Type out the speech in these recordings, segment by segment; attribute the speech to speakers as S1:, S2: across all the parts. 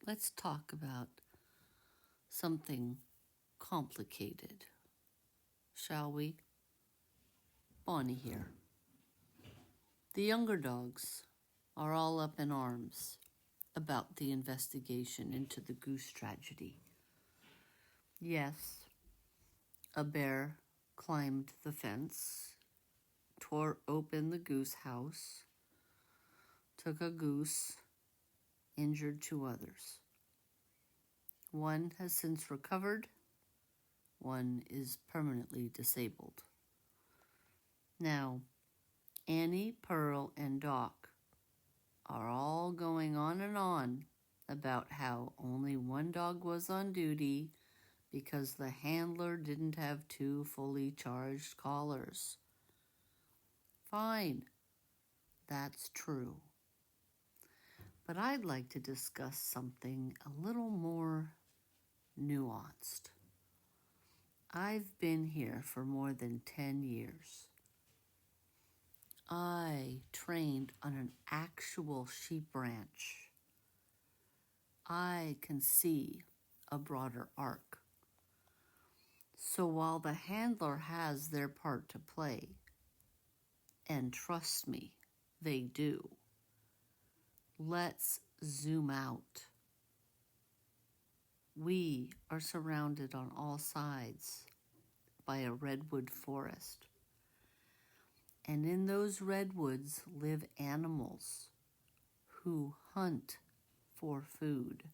S1: let's talk about something complicated, shall we? Bonnie here. The younger dogs are all up in arms about the investigation into the goose tragedy. Yes, a bear climbed the fence, tore open the goose house, took a goose, injured 2 others. One has since recovered, one is permanently disabled. Now, Annie, Pearl, and Doc are all going on and on about how only one dog was on duty because the handler didn't have 2 fully charged collars. Fine, that's true. But I'd like to discuss something a little more nuanced. I've been here for more than 10 years. I trained on an actual sheep ranch. I can see a broader arc. So while the handler has their part to play, and trust me, they do, let's zoom out. We are surrounded on all sides by a redwood forest. And in those redwoods live animals who hunt for food.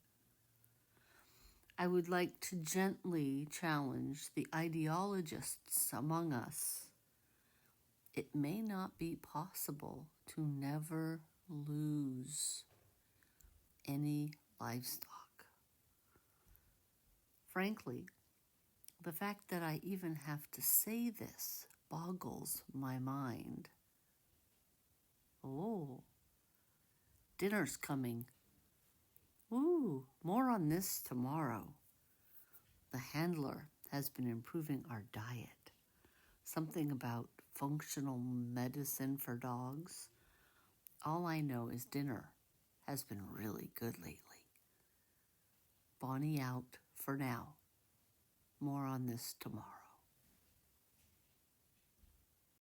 S1: I would like to gently challenge the ideologists among us. It may not be possible to never lose any livestock. Frankly, the fact that I even have to say this boggles my mind. Oh, dinner's coming. Ooh, more on this tomorrow. The handler has been improving our diet. Something about functional medicine for dogs. All I know is dinner has been really good lately. Bonnie out for now. More on this tomorrow.